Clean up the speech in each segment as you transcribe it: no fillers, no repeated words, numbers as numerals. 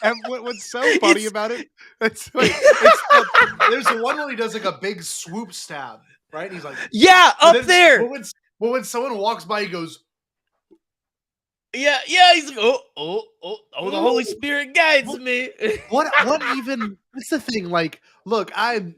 And what's so funny about it? It's like there's the one where he does like a big swoop stab, right? And he's like, yeah, up there. But when someone walks by, he goes, yeah. He's like, oh, the Holy Spirit guides me. What even? What's the thing? Like, look, I'm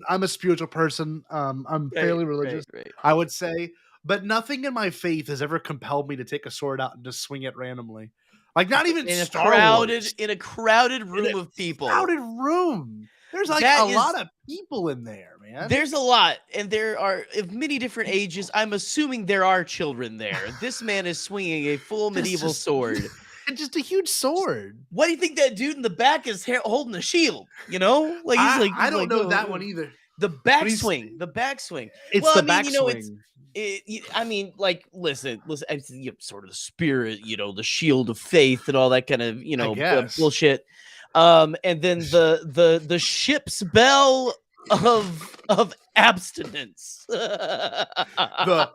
a spiritual person. I'm fairly religious, right. I would say, but nothing in my faith has ever compelled me to take a sword out and just swing it randomly. Like, not even in Star Wars. In a crowded room of people. Crowded room. There's like lot of people in there, man. There's a lot, and there are of many different ages. I'm assuming there are children there. This man is swinging a full medieval sword. Just a huge sword. Why do you think that dude in the back is holding a shield? You know, like he's like I don't know that one either. The backswing. It's the backswing. I mean, like, listen, sort of the spirit, the shield of faith and all that kind of, bullshit. And then the ship's bell of abstinence. The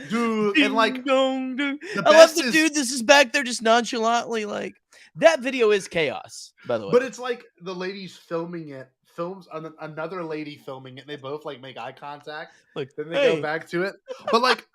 dude, and like, I love the dude. This is back there just nonchalantly, like, that video is chaos, by the way. But it's like the lady's filming it. Films another lady filming it, and they both like make eye contact. Like, then they go back to it. But like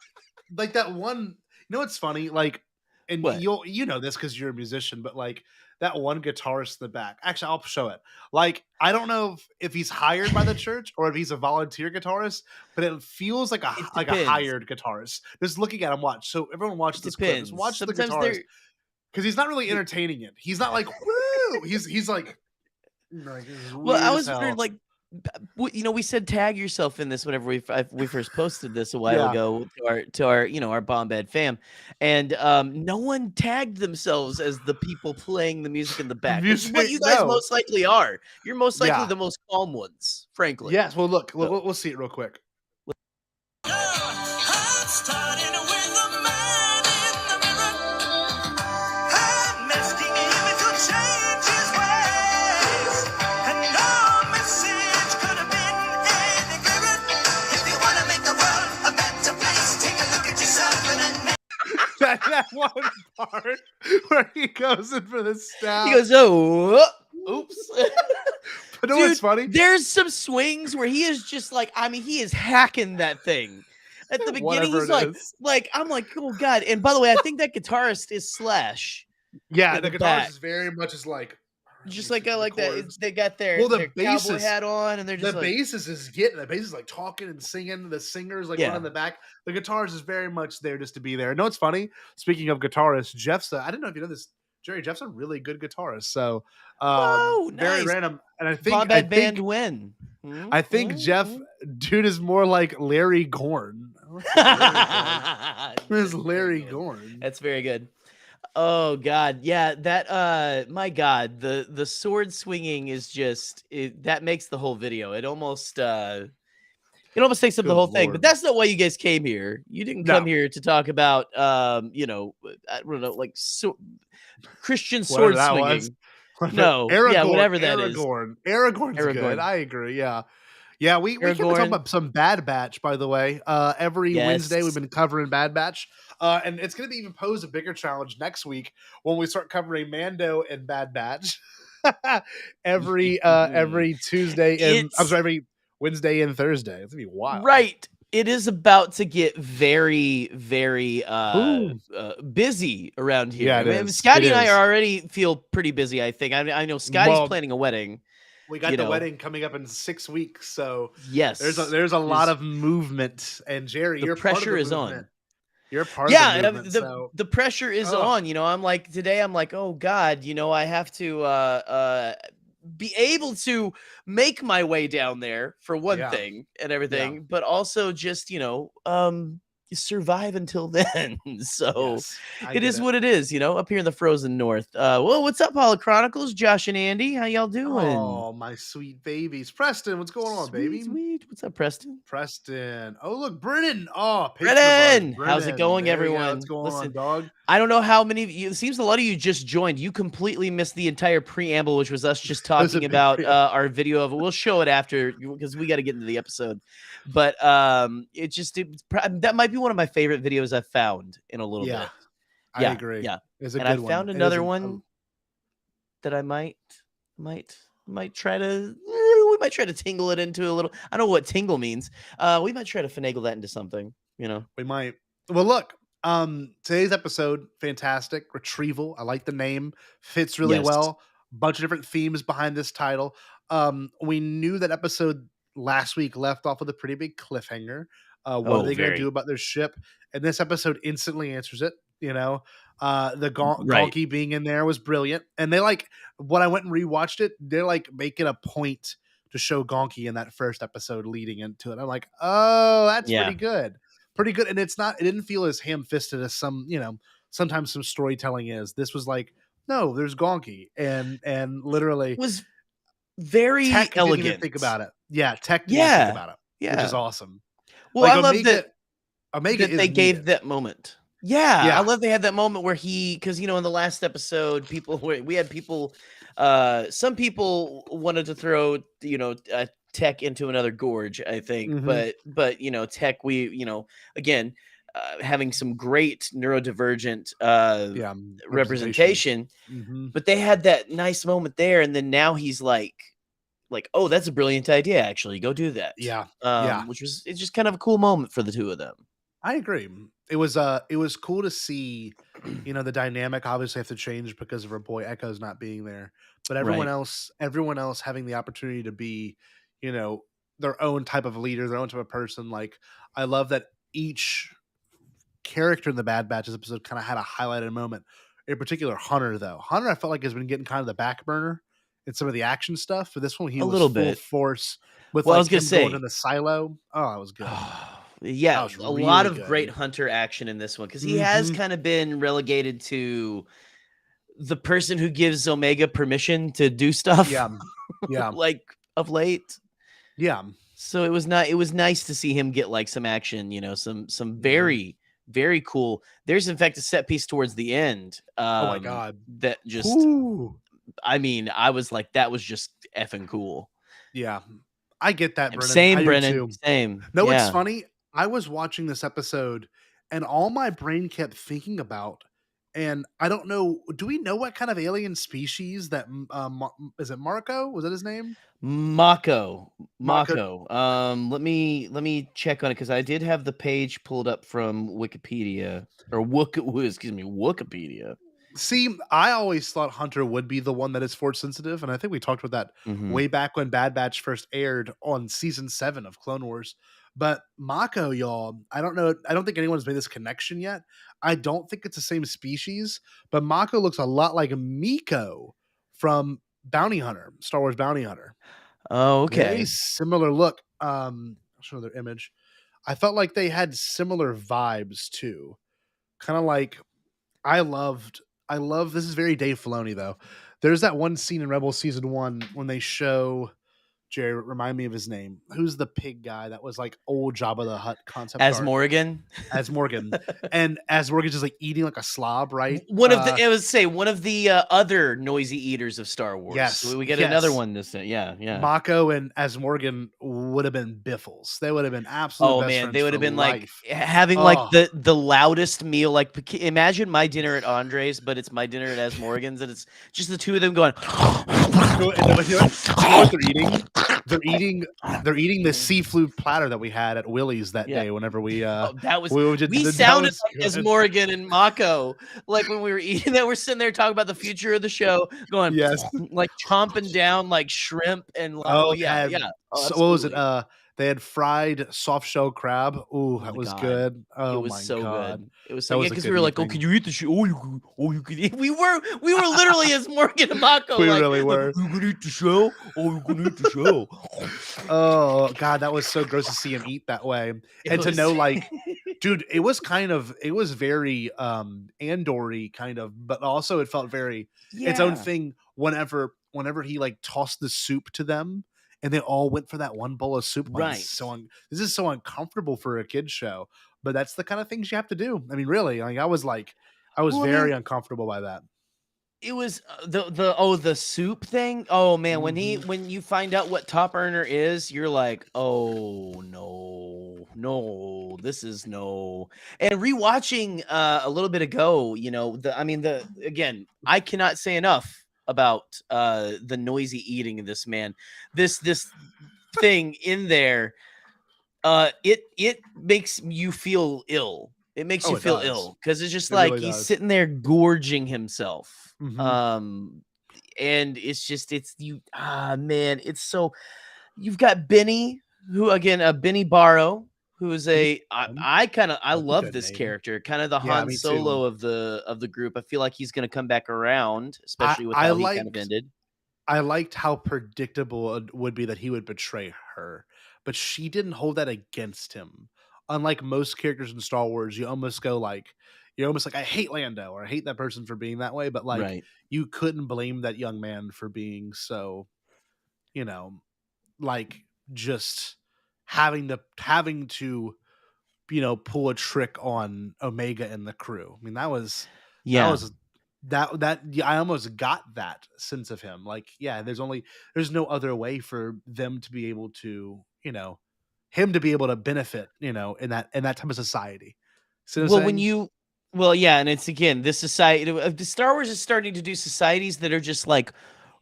that one, what's funny? Like, and you know this because you're a musician, but like that one guitarist in the back. Actually, I'll show it. Like, I don't know if he's hired by the church or if he's a volunteer guitarist, but it feels like a hired guitarist. Just looking at him, watch. So everyone watch this clip. Just watch the guitarist because he's not really entertaining it. He's not like woo. He's like. Well, I was wondering, like, we said tag yourself in this whenever we first posted this a while ago to our Bombad fam, and no one tagged themselves as the people playing the music in the back. What you guys most likely are. You're most likely the most calm ones, frankly. Yes. Well, look, we'll see it real quick. That one part where he goes in for the stab. He goes, oh, oops. But what's funny? There's some swings where he is just like, I mean, he is hacking that thing. At the beginning, he's like, I'm like, oh God. And by the way, I think that guitarist is Slash. Yeah, the guitarist is very much like. Just like that, they got their cowboy hat on, and they're just the bassist is like talking and singing. The singer's like one in the back. The guitarist is very much there just to be there. No, it's funny. Speaking of guitarists, I didn't know if you know this, Jerry. Jeff's a really good guitarist. So, very random. And I think Bombad band win. I think Jeff, dude, is more like Larry Gorn. Where's Larry Gorn? That's very good. Oh God, yeah, that my God, the sword swinging is just that makes the whole video. It almost takes up the whole thing. But that's not why you guys came here. You didn't come here to talk about I don't know, like Christian sword swinging. No, Aragorn, whatever that is. Aragorn's good. I agree. Yeah, we can talk about some Bad Batch, by the way. Every Wednesday we've been covering Bad Batch. And it's going to be even pose a bigger challenge next week when we start covering Mando and Bad Batch. every Tuesday and every Wednesday and Thursday. It's going to be wild. Right. It is about to get very, very busy around here. Yeah, Scotty and I already feel pretty busy, I think. I know Scotty's planning a wedding. We got the wedding coming up in 6 weeks, so yes, there's a lot of movement. And Jerry, your pressure is on. You're part of the movement. The pressure is on. I'm like today. I'm like, oh God, I have to be able to make my way down there for one thing and everything, but also just survive until then. So it is what it is, up here in the frozen north. Well, what's up, Paula Chronicles? Josh and Andy, how y'all doing? Oh, my sweet babies. Preston, what's going on, baby? Sweet. What's up, Preston? Oh, look, Brennan. Oh, Brennan. How's it going, everyone? What's going on, dog? I don't know how many of you, it seems a lot of you just joined. You completely missed the entire preamble, which was us just talking about our video of it. We'll show it after because we got to get into the episode. But that might be one of my favorite videos I've found in a little bit. I agree. Yeah. It's a good one. I found another one. that I might try to we might try to tingle it into a little. I don't know what tingle means. We might try to finagle that into something. We might. Well, look. Today's episode, fantastic. Retrieval. I like the name. Fits really Yes. well. Bunch of different themes behind this title. We knew that episode last week left off with a pretty big cliffhanger. What are they going to do about their ship? And this episode instantly answers it. The Gonky being in there was brilliant. And they when I went and rewatched it, they're making a point to show Gonky in that first episode leading into it. I'm like, oh, that's pretty good. Pretty good. And it didn't feel as ham-fisted as sometimes some storytelling is. This was no, there's Gonky. And literally it was very Tech elegant. Didn't even think about it. Yeah, Tech didn't even think about it. Yeah. Which is awesome. Well, I love that they gave needed. that moment. Yeah, I love they had that moment where because in the last episode, we had people, some people wanted to throw Tech into another gorge, I think, but Tech, again, having some great neurodivergent representation, but they had that nice moment there, and then now he's like, oh, that's a brilliant idea, actually, go do that. Which was, it's just kind of a cool moment for the two of them. I agree. It was cool to see, the dynamic obviously have to change because of our boy Echo's not being there, but everyone else having the opportunity to be, their own type of leader, their own type of person. I love that each character in the Bad Batch episode kind of had a highlighted moment. In particular, Hunter, I felt like has been getting kind of the back burner in some of the action stuff. For this one, he was full force with I was gonna say, going in the silo. Oh, that was good. Yeah, a lot of great Hunter action in this one because he has kind of been relegated to the person who gives Omega permission to do stuff. Yeah. Of late. Yeah. So it was nice to see him get some action. Some very, very cool. There's in fact a set piece towards the end. Oh my god, that just. Ooh. I mean, I was like, that was just effing cool. Yeah, I get that, Brennan. Same, Brennan. Same. No, it's funny. I was watching this episode and all my brain kept thinking about, and I don't know, do we know what kind of alien species that, is it Marco? Was that his name? Mako. Let me check on it because I did have the page pulled up from Wikipedia or Wikipedia. See, I always thought Hunter would be the one that is force sensitive, and I think we talked about that way back when Bad Batch first aired on season 7 of Clone Wars. But Mako, y'all, I don't know. I don't think anyone's made this connection yet. I don't think it's the same species, but Mako looks a lot like Miko from Bounty Hunter, Star Wars Bounty Hunter. Oh, okay. Very similar look. I'll show their image. I felt like they had similar vibes too. Kind of like I love this is very Dave Filoni though. There's that one scene in Rebels season 1 when they show Jerry, remind me of his name. Who's the pig guy that was old Jabba the Hutt concept as art? Morgan? As Morgan. And as Morgan just eating like a slob, right? One of the other noisy eaters of Star Wars. Yes. We get another one this yeah. Mako and as Morgan would have been biffles. They would have been absolute best friends. They would have been life. having the loudest meal. Imagine my dinner at Andre's, but it's my dinner at As Morgan's, and it's just the two of them going. You know what they're eating? They're eating the seafood platter that we had at Willie's that day. Whenever we we sounded like as Morgan and Mako, when we were eating that. We're sitting there talking about the future of the show, going chomping down shrimp and so what was it? They had fried soft shell crab. Ooh, that was good. Oh, it was my so God. good. It was so good because we were like, "Oh, can you eat the show? Oh, you could eat." We were literally as Morgan and Mako. We really were. You could eat the show. Oh, you could eat the show. Oh God, that was so gross to see him eat that way, to know dude, it was very Andor-y kind of, but also it felt very its own thing. Whenever he tossed the soup to them. And they all went for that one bowl of soup. Right. This is so uncomfortable for a kid's show, but that's the kind of things you have to do. I mean, really, I was very uncomfortable by that. It was the soup thing. Oh man, when you find out what Top Earner is, you're like, oh no, this is no. And rewatching a little bit ago, again, I cannot say enough about the noisy eating of this man. This thing in there, it makes you feel ill. It makes you it feel does. ill because it's just It like really he's does. sitting there gorging himself. Mhm. And it's you, man, it's so, you've got Benny, who again, Benny Barrow, who is I That's a love good this name. character, kind of the Yeah, Han me too. Solo of the group. I feel like he's gonna come back around, I especially with I how he kind of liked ended. I liked how predictable it would be that he would betray her, but she didn't hold that against him. Unlike most characters in Star Wars, you're almost like, I hate Lando or I hate that person for being that way, but like Right. you couldn't blame that young man for being so, you know, like just having to pull a trick on Omega and the crew. I mean, that Yeah. was that yeah, I almost got that sense of him. Like, yeah, there's no other way for them to be able to, him to be able to benefit, in that type of society. See what I'm Well, when saying? you well, yeah, and it's again, this society, the Star Wars is starting to do societies that are just like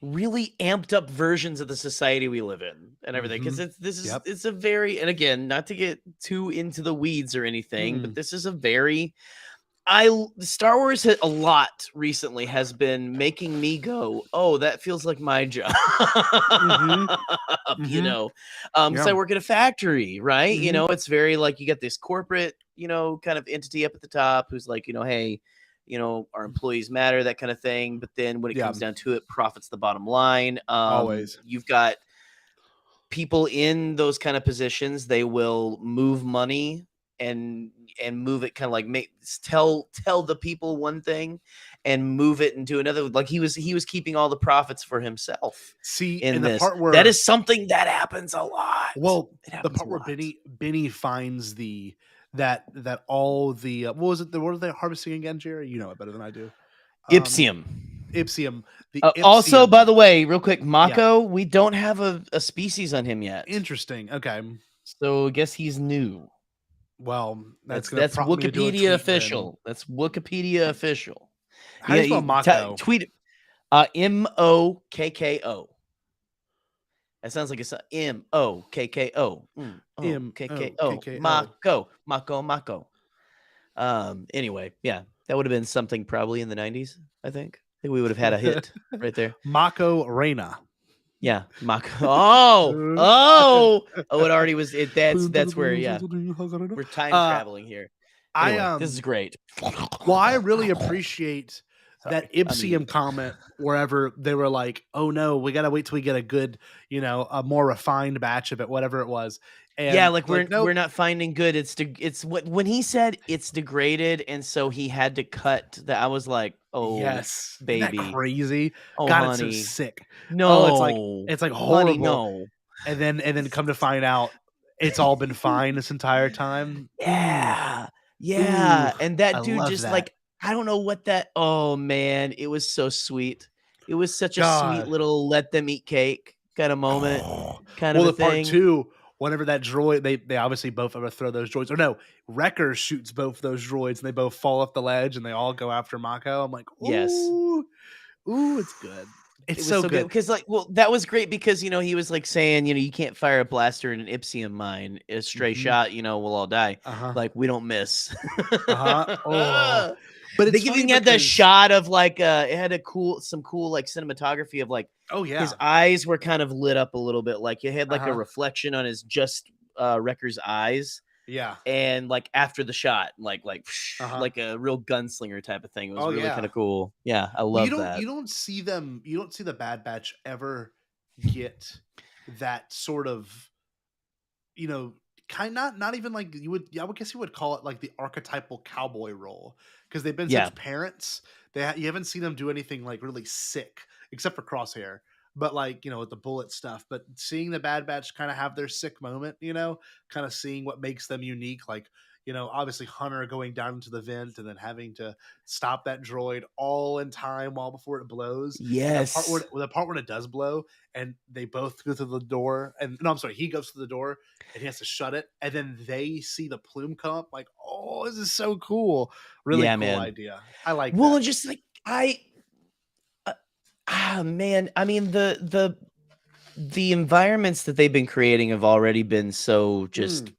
really amped up versions of the society we live in and everything. Because Mhm. Yep. it's a very, and again, not to get too into the weeds or anything, but Mm. this is a very, Star Wars a lot recently has been making me go, oh, that feels like my job. Mhm. you Mhm. know, because Yeah. I work at a factory, right? Mhm. It's very like you get this corporate, kind of entity up at the top who's like, hey, our employees matter, that kind of thing. But then when it Yeah. comes down to it, profits the bottom line. Always. You've got people in those kind of positions, they will move money and move it, kind of like tell the people one thing and move it into another. Like he was keeping all the profits for himself See, in and the this. part That where is something that happens a lot. well, It the happens a part where lot. Benny finds that all the what was it? What are they harvesting again, Jerry? You know it better than I do. Um, Ipsium. Ipsium, the Also, by Ipsium. the way, real quick, Yeah, Mako, we don't have a species on him yet. interesting. Okay, So I guess he's new. well, that's gonna That's prompt me to do a Wikipedia tweet then. official. That's Wikipedia official. How do Yeah, you spell Mako? tweet Mokko. That sounds like it's Mokko. Mokko. MOKKO. Mako. Anyway, yeah, that would have been something probably in the 90s, I think. I think we would have had a hit right there. Mako Reina. Yeah, Mako. Oh, it already was it. That's where, yeah, we're time uh, traveling here. I Anyway, this is great. Well, I really appreciate that Sorry, I'm eating. Ipsium comment wherever they were like, "Oh no, we gotta wait till we get a good, a more refined batch of it, whatever it was." Yeah, And like like, we're nope, not finding good. It's what when he said it's degraded, and so he had to cut that. I was like, oh yes, isn't that baby, crazy? oh God, it's so honey, sick. Oh, no, it's like honey, horrible. no. And then come to find out, it's all been fine this entire time. Ooh, Yeah, ooh, yeah, and I that dude love just that. like, I don't know what that. Oh man, it was so sweet. It was such a sweet God. little let them eat cake kind of moment, Oh, kind of well, a the part thing. 2, whenever that droid they obviously both overthrow those droids, or no, Wrecker shoots both those droids, and they both fall off the ledge, and they all go after Mako. I'm like, Yes. "Ooh, ooh, it's good. It's It was so so good good." because, like, well, that was great because he was like saying, you can't fire a blaster in an Ipsium mine. A stray Mhm. shot, we'll all die. Uh-huh. Like, we don't miss. Uh-huh. Oh. But They it's funny even had that because shot of like, it had some cool like cinematography of like oh, his yeah. eyes were kind of lit up a little bit. Like it had like a Uh-huh. reflection on his Wrecker's eyes. Yeah. And like after the shot, Uh-huh. like a real gunslinger type of thing. It was Oh, really kind yeah. of cool. Yeah, I Well, love that. you don't see the Bad Batch ever get that sort of you know, kind not even like I would guess you would call it like the archetypal cowboy role because they've been Yeah. such parents. You haven't seen them do anything like really sick except for Crosshair, but like with the bullet stuff. But seeing the Bad Batch kind of have their sick moment, kind of seeing what makes them unique, like. Obviously Hunter going down into the vent and then having to stop that droid all in time while before it blows. And Yes. the part where it does blow and they both go through the door and no, I'm sorry, he goes to the door and he has to shut it, and then they see the plume come up. Like, oh, this is so cool! Really Yeah, cool man. idea. I like Well, that. and just like man, I mean the environments that they've been creating have already been so just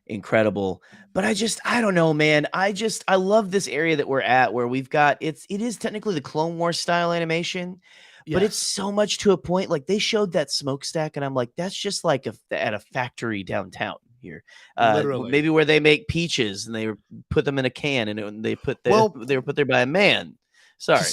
incredible. But I don't know, man. I love this area that we're at where we've got it is technically the Clone Wars style animation, but it's Yes, so much to a point. Like they showed that smokestack, and I'm like, that's just like at a factory downtown here. literally. Maybe where they make peaches and they put them in a can and Well, they were put there by a man. Sorry.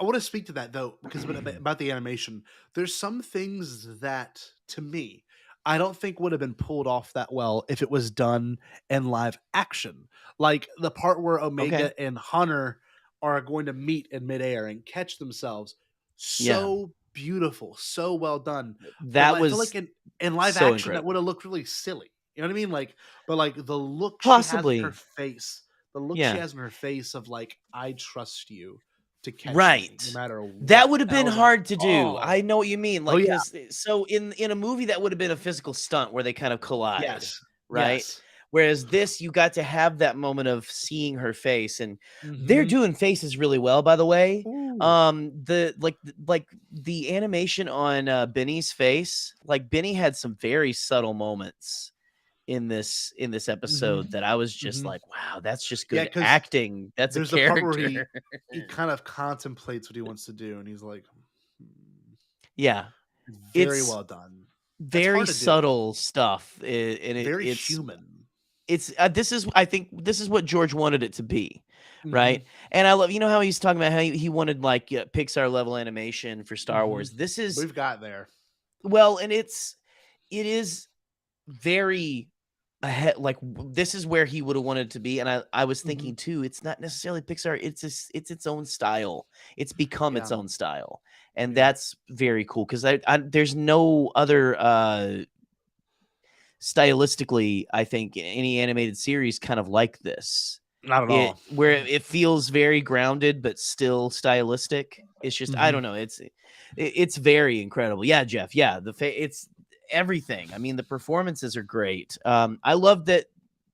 I want to speak to that though, because about the animation, there's some things that to me, I don't think would have been pulled off that well if it was done in live action. Like the part where Okay. Omega and Hunter are going to meet in midair and catch themselves. Yeah. So beautiful, so well done. But That I feel like was in live so action that would incredible. have looked really silly. You know what I mean? Like, but like the look she has in her Possibly. face, the look she Yeah. has in her face of like, I trust you to catch me no Right. matter That what. would have And I been was like, hard to do. "Oh. I know what you mean. Oh, Like, yeah. cause so in a movie that would have been a physical stunt where they kind of collide, Yes. right? Yes. Whereas this, you got to have that moment of seeing her face, and they're Mhm. doing faces really well, by the way. Ooh. Like the animation on Benny's face, like Benny had some very subtle moments in this episode Mhm. that I was just Mhm. like, wow, that's just Yeah, good because acting. That's a there's the part where character. he kind of contemplates what he wants to do, and he's like, "Hmm." Yeah. Very It's well done. That's very hard to do. subtle stuff, and Very human. this is I think this is what George wanted it to be, right? Mhm. And I love how he's talking about how he wanted like Pixar level animation for Star Mhm. Wars. This is We've got there. well, and it is very ahead. Like this is where he would have wanted to be, and I was Mhm. thinking too. It's not necessarily Pixar. It's its own style. It's become its Yeah. own style, and Yeah. that's very cool because I there's no other stylistically, I think any animated series kind of like this. Not at It all. where it feels very grounded but still stylistic. It's just I Mhm. don't know. It's very incredible. Yeah, Jeff. Yeah, it's everything. I mean, the performances are great. I love that.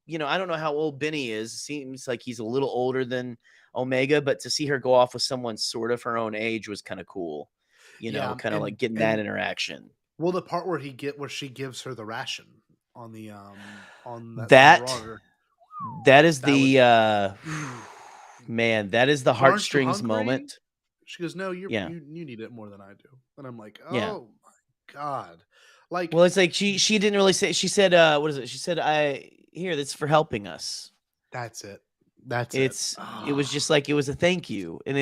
I don't know how old Benny is. Seems like he's a little older than Omega, but to see her go off with someone sort of her own age was kind of cool. Yeah, Kind of like getting that interaction. well, the part where she gives her the ration on that That marauder, That is that was the mm. man, that is the But aren't you heartstrings hungry? moment. She goes, "No, Yeah, you need it more than I do." And I'm like, yeah. "Oh my god." Like, Well, it's like she didn't really say she said, what is it? She said, "I here, that's for helping us." that's it. That's it. It was just like it was a thank you, and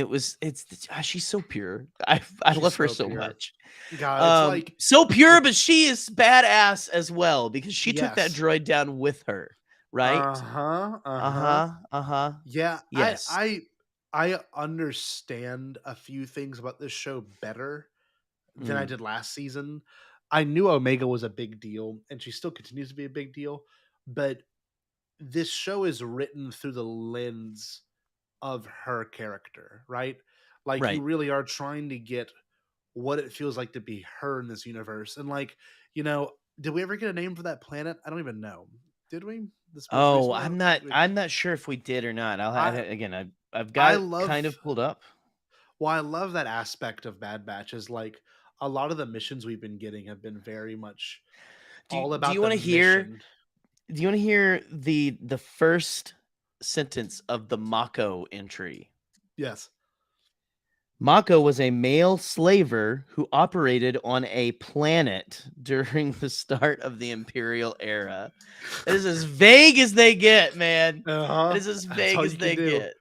she's so pure. I She's love her so so pure. much. God, it's like So pure, it's but she is badass as well because she took that yes. droid down with her, right? Uh-huh, uh-huh. Uh-huh. Uh-huh. Yeah, Yes. I understand a few things about this show better than I Mm, did last season. I knew Omega was a big deal, and she still continues to be a big deal, but this show is written through the lens of her character, right? Like you right. really are trying to get what it feels like to be her in this universe. And like, did we ever get a name for that planet? I don't even know. Did we? This most Oh, recent one? I'm not sure if we did or not. I Again, I've I got it kind love of pulled up. I love that aspect of Bad Batch is like a lot of the missions we've been getting have been very much all Do about you the want to hear mission. the first sentence of the Mako entry? Yes. Mako was a male slaver who operated on a planet during the start of the Imperial era. That is as vague as they get, man. That Uh-huh. is as That's vague all as you can they do. get.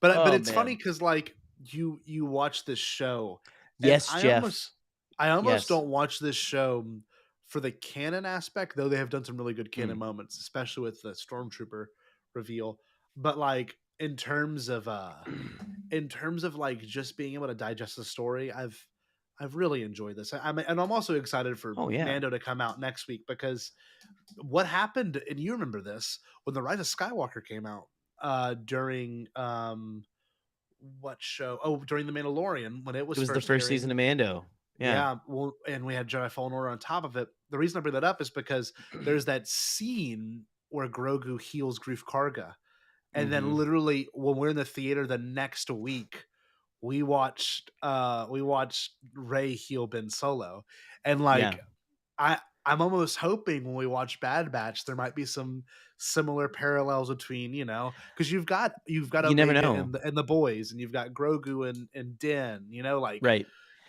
But Oh it's funny man. because like you watch this show, and Yes, Jeff. I almost Yes. don't watch this show for the canon aspect, though they have done some really good canon Mm. moments, especially with the stormtrooper reveal. But like in terms of like just being able to digest the story, I've really enjoyed this. And I'm also excited for Oh yeah. Mando to come out next week because what happened, and you remember this, when the Rise of Skywalker came out during what show? Oh, during the Mandalorian when it It was was the first first season airing. of Mando. Yeah. Yeah, well, and we had Jedi Fallen Order on top of it. The reason I bring that up is because there's that scene where Grogu heals Grief Karga, and then Mhm. literally when we're in the theater the next week, we watched Ray heal Ben Solo, and Yeah. like I'm almost hoping when we watch Bad Batch there might be some similar parallels between, because you've got You never Omega know. and the boys, and you've got Grogu and Din, like Right.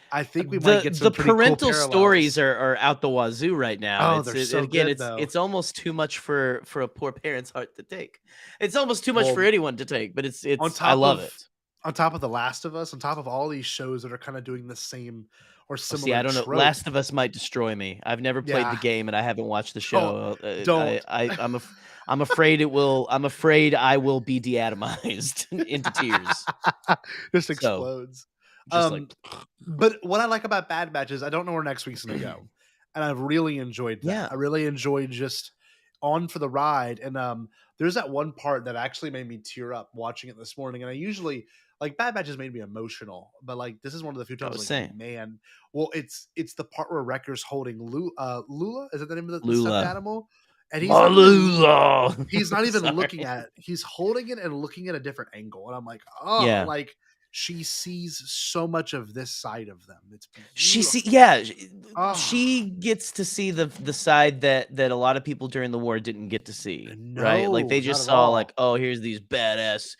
I think we might The get some the pretty cool parental stories parallels. are out the wazoo right now. Oh, It's they're it, so again, good it's though. it's almost too much for a poor parent's heart to take. It's almost too much for Well, anyone to take, but on it's I top love of it. on top of The Last of Us, on top of all these shows that are kind of doing the same or Oh, see, I similar don't know. trope. Last of Us might destroy me. I've never played the Yeah, game and I haven't watched the don't show. don't. I'm afraid it will. I'm afraid I will be deatomized into tears. Just So explodes. just like, Um, but what I like about Bad Batch is I don't know where next week's gonna go, and I've really enjoyed that. yeah. I really enjoyed just on for the ride, and there's that one part that actually made me tear up watching it this morning. And I usually like Bad Batch has made me emotional, but like this is one of the few I times was like saying, man, well it's the part where Wrecker's holding Lula, is that the name of the stuffed Lula, animal, and Malula. he's not even looking Sorry. at it. He's holding it and looking at a different angle. And I'm like, oh, Yeah. like she sees so much of this side of them. It's She see beautiful. yeah, Oh, she gets to see the side that a lot of people during the war didn't get to see, right? Like, they no, not just at saw, like, all. "Oh, here's these badass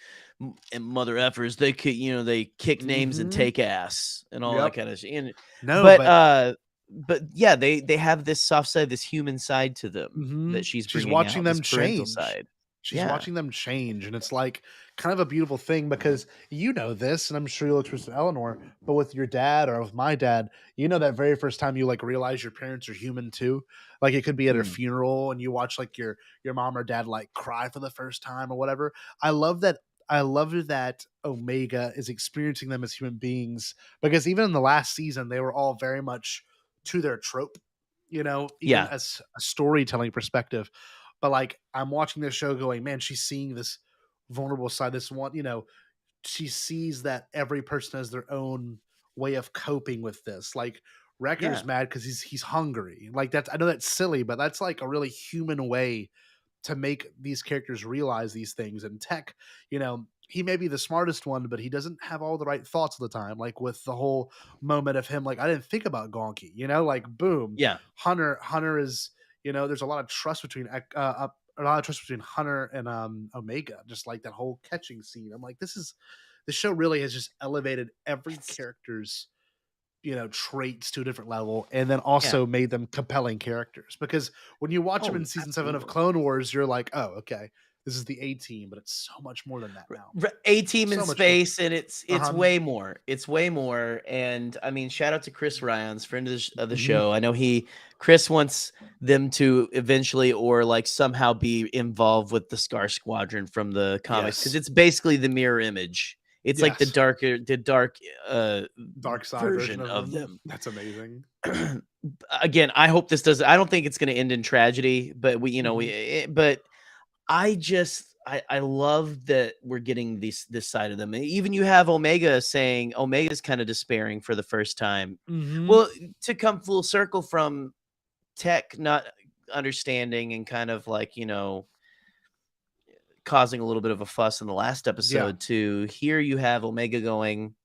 and mother effers. They kick, they kick names and Mm-hmm. take ass," and all that Yep. kinda shit, and No, but, but yeah, they have this soft side, this human side to them that mhm, she's she's bringing watching out, this them parental change. side. She's Yeah. watching them change, and it's like kind of a beautiful thing because you know this, and I'm sure you'll experience with Eleanor, but with your dad or with my dad, that very first time you like realize your parents are human too. Like it could be at a Mm. funeral and you watch like your mom or dad like cry for the first time or whatever. I love that. I love that Omega is experiencing them as human beings because even in the last season, they were all very much to their trope, even Yeah. as a storytelling perspective. But like I'm watching this show going, man, she's seeing this vulnerable side. This one, she sees that every person has their own way of coping with this. Like Wrecker's Yeah. mad because he's hungry. Like that's I know that's silly, but that's like a really human way to make these characters realize these things. And Tech, he may be the smartest one, but he doesn't have all the right thoughts all the time. Like with the whole moment of him, like I didn't think about Gonki, like boom, Yeah. Hunter is, there's a lot of trust between a lot of trust between Hunter and Omega, just like that whole catching scene. I'm like, the show really has just elevated every It's character's traits to a different level, and then yeah. also made them compelling characters. Because when you watch them Oh, in season 7 of absolutely. Clone Wars, you're like, oh, okay, this is the A team, but it's so much more than that now. A-Team in So much more. space, and it's Uh-huh. way more. It's way more, and I mean, shout out to Chris Ryans, friend of the Mhm. show. I know Chris wants them to eventually or like somehow be involved with the Scar Squadron from the comics because Yes. it's basically the mirror image. It's like Yes. the dark Dark side version version of of them. them. That's amazing. Again, I hope this does. I don't think it's going to end in tragedy, but Mhm. but I love that we're getting this side of them. Even you have Omega saying Omega's kind of despairing for the first time. Mhm. Well, to come full circle from Tech not understanding and kind of like, causing a little bit of a fuss in the last Yeah. episode to here you have Omega going,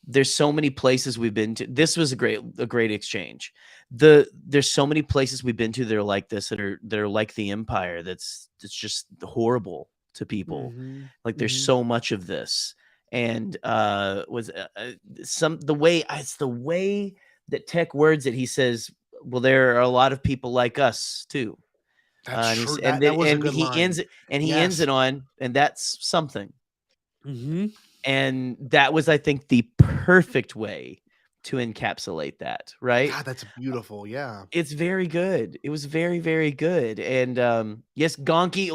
there's so many places we've been to. This was a great exchange. There's so many places we've been to that are like this that are like the Empire that's just horrible to people. Mhm. Like there's Mhm. so much of this. And was some the way it's the way that Tech words it. He says, "Well, there are a lot of people like us too." That's And he's true. That was a and good he ends line. it and he ends Yes. it on, and that's something. Mhm. And that was, I think, the perfect way to encapsulate that, right? God, that's beautiful. Yeah. It's very good. It was very, very good. And yes, Gonki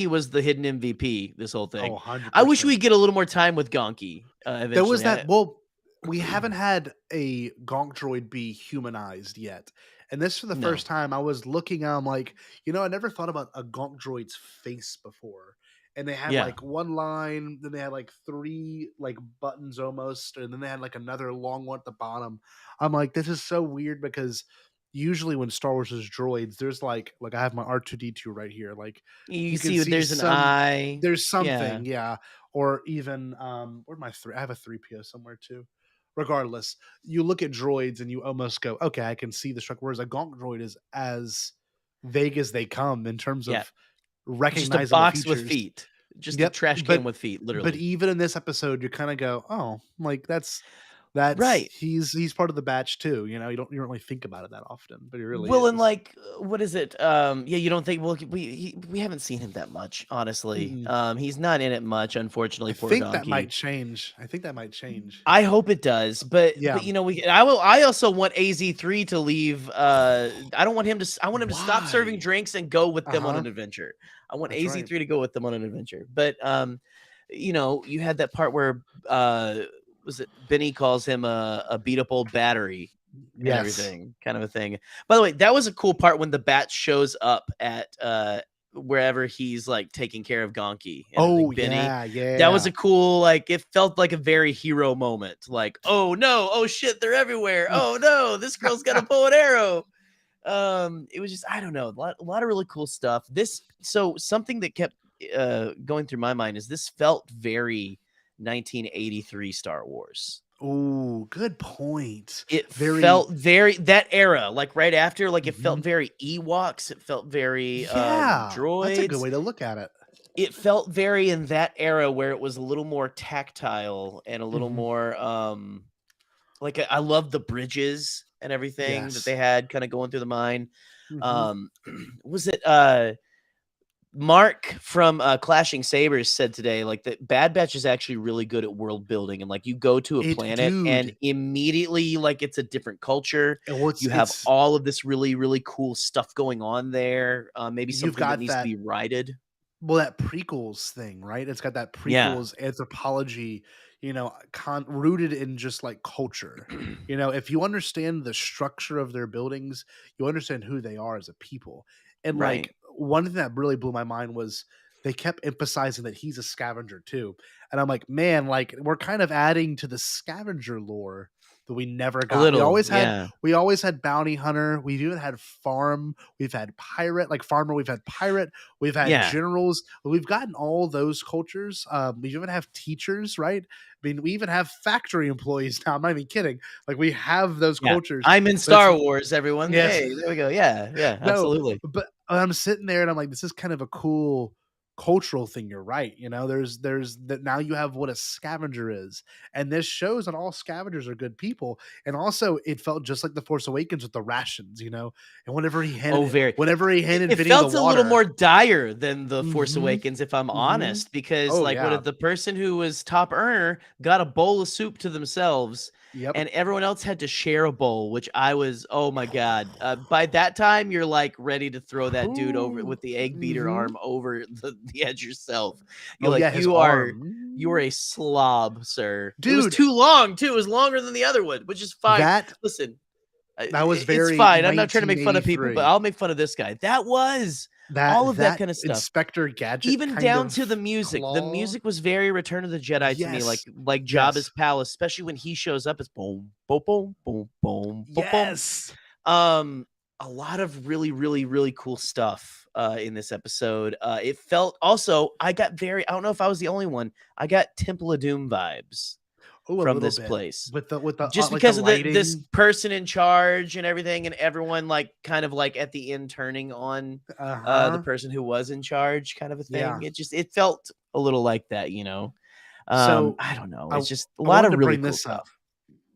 was the hidden MVP this whole Oh, thing. I wish 100%. we get a little more time with Gonki There was eventually. that well, we haven't had a Gonk droid be humanized yet. And this for the No. first time I was looking, I'm like, I never thought about a Gonk droid's face before. And they had Yeah. like one line, then they had like three like buttons almost, and then they had like another long one at the bottom. I'm like, this is so weird because usually when Star Wars is droids, there's like I have my R2D2 right here. Like You you can see see there's an eye. there's Yeah. something, yeah. Or even where my three I have a 3PO somewhere too. Regardless, you look at droids and you almost go, okay, I can see the structure. Whereas a Gonk droid is as vague as they come in terms Yeah. of Just a recognizable box with features. feet. Just a Yep, trash can with feet, but literally. even in this episode, you kind of go, oh, like Right. he's part of the batch too. You know, you don't really think about it that often, but he really Well, and is. like, what is it? Yeah, you don't think we haven't seen him that much, honestly. Mm-mm. He's not in it much, unfortunately. I Poor think that might Gonky. change. I think that might change. I hope it does, but Yeah. you know, I also want AZ3 to leave. I don't want him to. I want him to stop serving Why? drinks and go with them on Uh-huh. an adventure. I want That's right. AZ3 to go with them on an adventure. But you know, you had that part where was it Benny calls him a beat up old battery and Yes. everything, kind of a thing. By the way, that was a cool part when the bat shows up at wherever he's like taking care of Gonky and everything. Oh Benny. yeah, That was yeah. a cool, like it felt like a very hero moment. Like, oh no, oh shit, they're everywhere. Oh no, this girl's got a bow and arrow. It was just, I don't know, a lot of really cool stuff. So something that kept going through my mind is this felt very 1983 Star Wars. Oh, good point. It Very felt very that era, like right after, like it felt Mhm. very Ewoks. It felt very Yeah, that's a good droids. way to look at it. It felt very in that era where it was a little more tactile and a little Mhm. more like I love the bridges and everything that Yes. they had kind of going through the mine. Mhm. Um was it Mark from Clashing Sabers said today, like that Bad Batch is actually really good at world building, and like you go to a It planet and dude, immediately like it's a different culture. well, You have it's all of this really, really cool stuff going on there. Maybe you've something that got needs to that be righted. well, that prequels thing, right? It's got that Yeah. prequels anthropology, rooted in just like culture. You know, if you understand the structure of their buildings, you understand who they are as a people. And Right. like one thing that really blew my mind was they kept emphasizing that he's a scavenger too. And I'm like, man, like we're kind of adding to the scavenger lore that we never A got. little, yeah. We always had bounty hunter. We've even had farm. We've had pirate, like farmer. We've had pirate. We've had Yeah. generals. We've gotten all those cultures. We even have teachers, right? I mean, we even have factory employees now. I'm not even kidding. Like we have those Yeah. cultures. I'm in But it's Star Wars, everyone. yes, Hey, there we go. Yeah, yeah, no, absolutely. but I'm sitting there and I'm like, this is kind of a cool cultural thing. You're right. You know, there's that now you have what a scavenger is, and this shows that all scavengers are good people. And also, it felt just like the Force Awakens with the rations. You know, and Oh, very. whenever he handed It Vinny the felt a little water. more dire than The Force Mm-hmm. Awakens, if I'm Mm-hmm. honest, because Oh like what yeah. if the person who was top earner got a bowl of soup to themselves Yep. and everyone else had to share a bowl, which I was, oh my God. By that time, you're like ready to throw that dude over Ooh. with the egg beater Mm-hmm. arm over the edge yourself. You're Oh like, yeah, his arm. you are a slob, sir. It was Dude, too long, too. It was longer than the other one, which is fine. that Listen, that was it's very fine. I'm not trying to make fun of people, but 1983. I'll make fun of this guy. That was all of that That kind of stuff. Inspector Gadget Even kind down to the of music. The claw. music was very Return of the Jedi to me, Yes. like Yes. Jabba's palace, especially when he shows up. It's boom, boom, boom, boom, boom, boom, boom. Yes. A lot of really, really, really cool stuff in this episode. It felt also, I don't know if I was the only one. I got Temple of Doom vibes Oh, a from little this bit place. with the Just like the because of this lighting. person in charge and everything, and everyone like kind of like at the end turning on the Uh-huh. person who was in charge, kind of a Yeah. thing. It felt a little like that, you know. So I don't know. I It's just a I lot wanted of to really bring cool this stuff. up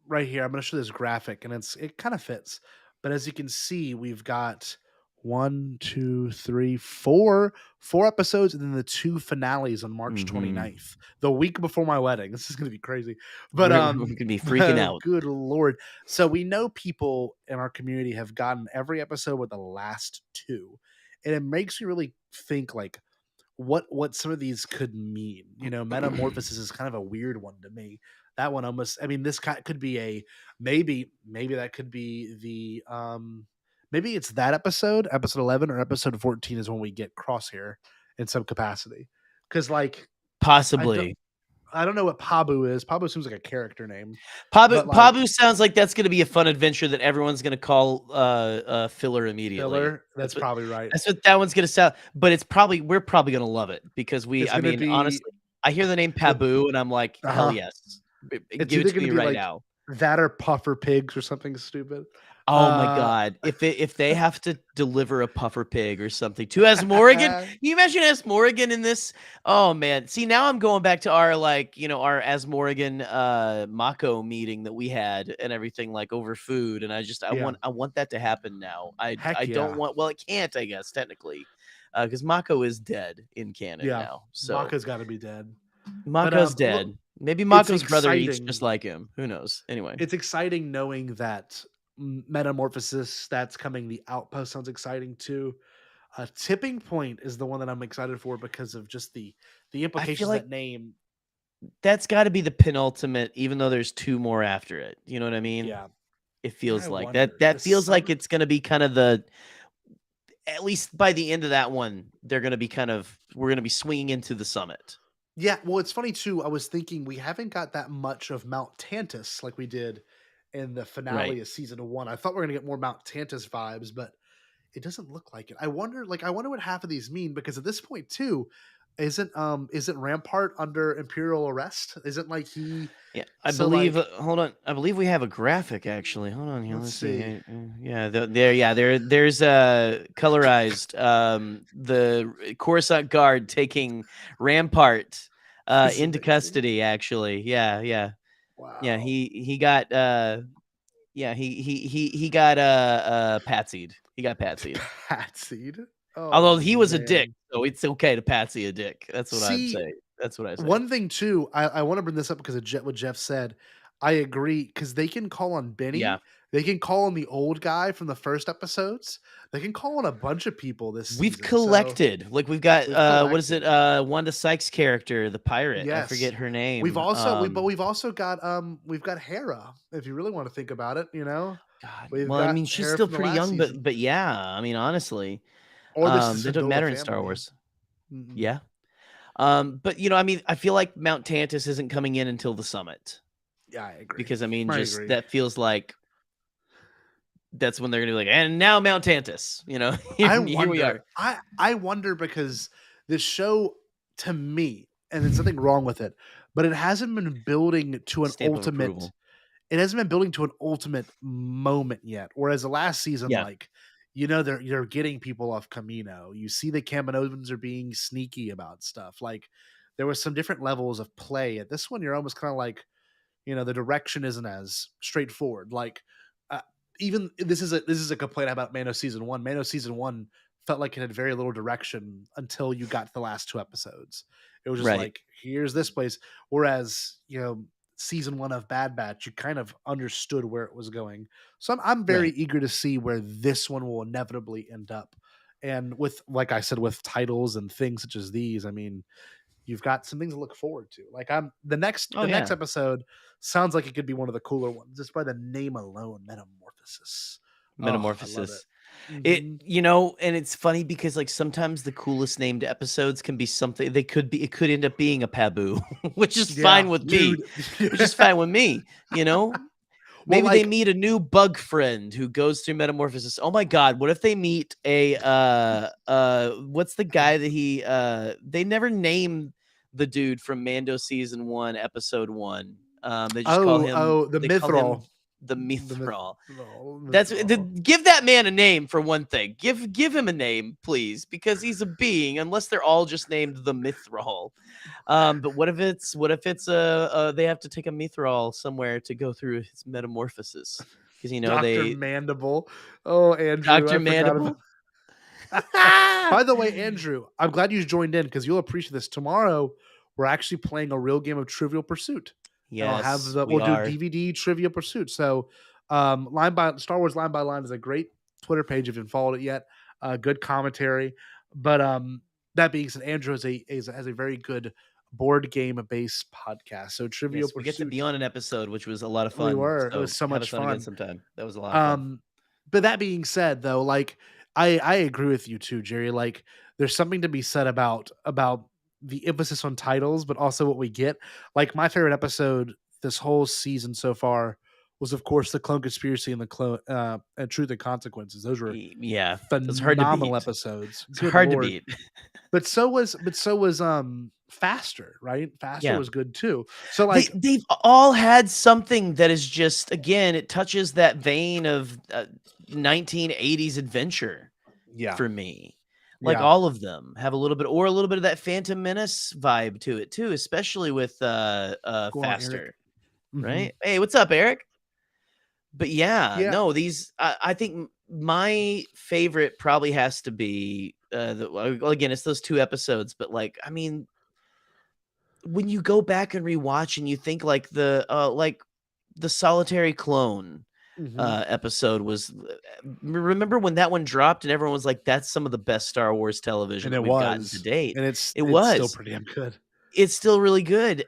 right here. I'm going to show this graphic, and it kind of fits. But as you can see, we've got one, two, three, four episodes, and then the two finales on March Mm-hmm. 29th, the week before my wedding. This is going to be crazy, but We're gonna be freaking out. good lord! So we know people in our community have gotten every episode with the last two, and it makes me really think like what some of these could mean. You know, metamorphosis is kind of a weird one to me. That one almost, I mean, could be a maybe that could be the maybe it's that episode 11 or episode 14 is when we get Crosshair in some capacity. Cuz like I don't Possibly. I don't know what Pabu is. Pabu seems like a character name, but like Pabu sounds like that's gonna be a fun adventure that everyone's gonna call filler immediately. filler. That's probably right. That's what that one's gonna sound. But we're probably gonna love it because It's I gonna mean, be honestly, I hear the name it, Pabu and I'm like, hell uh-huh. yes. It's Give it either to gonna me be right like now. that or puffer pigs or something stupid. Oh my Uh god. If they have to deliver a puffer pig or something to Asmorgan, can you imagine Asmorgan in this? Oh man. See, now I'm going back to our our Asmorgan Mako meeting that we had and everything like over food. And yeah. I want that to happen now. I Heck don't yeah. want it can't, I guess, technically. Because Mako is dead in canon Yeah. now. So Maka's gotta be dead. But Mako's look, dead. Maybe it's Mako's brother eats just exciting. like him. Who knows? Anyway. It's exciting knowing that Metamorphosis that's coming. The Outpost sounds exciting too. Tipping Point is the one that I'm excited for because of just the I feel implications of like that name. that's gotta be the penultimate, even though there's 2 more after it, you know what I mean? Yeah. It And feels I like wonder that the feels like summer. it's gonna be kind of the at least by the end of that one, they're gonna be we're gonna be swinging into the summit. Yeah, well, it's funny too. I was thinking we haven't got that much of Mount Tantus like we did in the Right. finale of season one. I thought we are gonna get more Mount Tantus vibes, but it doesn't look like it. I wonder what half of these mean because at this point too, isn't Rampart under Imperial arrest? Isn't like he Yeah, I so believe, like hold on, I believe we have a graphic actually. Hold on here, let's let's see. see. Yeah, there's colorized the Coruscant guard taking Rampart This is into amazing. custody actually. Yeah, yeah. Yeah, Wow. he got yeah, he got patsied. He got patsied. Patsied. Oh Although he was a dick, man. so it's okay to patsy a dick. That's what I'm See, saying. That's what I say. one thing too, I want to bring this up because of what Jeff said. I agree because they can call on Yeah. Benny. They can call on the old guy from the first episodes. They can call on a bunch of people this We've season. So collected. Like we've got we've what is collected. it? Wanda Sykes' character, the pirate. I Yes. forget her We've name. also we've also got we've got Hera, if you really want to think about it, you know. God. We've Well, I got mean, she's Hera still from the pretty last young, season. but yeah, I mean, honestly, Or the they don't Syndulla matter in Star family. Wars. Mm-mm. Yeah. But I mean, I feel like Mount Tantus isn't coming in until the summit. Yeah, I agree. Because I mean, I just agree. that feels like that's when they're gonna be like, and now Mount Tantus, I here we wonder. are. I wonder because this show to me, and there's nothing wrong with it, but it hasn't been building to an Stamp of ultimate. approval. It hasn't been building to an ultimate moment yet. Whereas the last season, Yeah. like you're getting people off Camino. You see the Camanovans are being sneaky about stuff. Like there was some different levels of play. At this one, you're almost kind of like the direction isn't as straightforward. Like uh, even this is a complaint about Mano season one. Mano season one felt like it had very little direction until you got to the last two episodes. It was just Right. like here's this place. Whereas season one of Bad Batch, you kind of understood where it was going. So I'm very Right. eager to see where this one will inevitably end up. And with, like I said, with titles and things such as these, I mean, you've got some things to look forward to. Like I'm Oh the next yeah. episode sounds like it could be one of the cooler ones just by the name alone, Metamorphosis. Oh, I love it. Metamorphosis. Hmm. And it's funny because like sometimes the coolest named episodes can be something it could end up being a Pabu, which is fine Yeah, with me. dude. Which is fine with me, you know? Well, Maybe they like, meet a new bug friend who goes through metamorphosis. Oh my god, what if they meet a what's the guy that they never name the dude from Mando season 1 episode 1. They just call him the they call Mithril. him the The myth, Mithril. no, That's Mithril. give that man a name for one thing. Give him a name, please, because he's a being. Unless they're all just named the Mithril. But what if it's they have to take a Mithril somewhere to go through his metamorphosis because Dr. they Mandible. Oh, Andrew, Doctor I forgot about. Mandible. Ah! By the way, Andrew, I'm glad you joined in because you'll appreciate this. Tomorrow, we're actually playing a real game of Trivial Pursuit, and Yes, we'll we do are. DVD Trivia Pursuit. So, line by Star Wars Line by Line is a great Twitter page if you haven't followed it yet. Good commentary, but that being said, Andrew has a very good board game based podcast. So, Trivial Yes, we get to be Pursuit, on an episode, which was a lot of we fun. were. It was So so have much us on again fun. sometime. That was a lot of fun. Um, but that being said, though, like I agree with you too, Jerry. Like there's something to be said about the emphasis on titles, but also what we get. Like my favorite episode this whole season so far was, of course, the Clone Conspiracy and the Clone and Truth and Consequences. Those were Yeah, it's hard to phenomenal beat. episodes. It's Good hard to lord. beat. But so was Faster, right? Faster Yeah. was good too. So like They've all had something that is just, again, it touches that vein of 1980s adventure yeah. for me. Like Yeah. all of them have a little bit of that Phantom Menace vibe to it too, especially with What's going on, Eric? Faster, Mhm. right? Hey, what's up, Eric? But yeah, Yeah. no, these I think my favorite probably has to be well, again, it's those 2 episodes, but like, I mean, when you go back and rewatch and you think like the Solitary Clone Mhm. episode was remember when that one dropped and everyone was like, that's some of the best Star Wars television And that it we've gotten to was. date. And it's It it's still was. pretty damn good. It's still really good.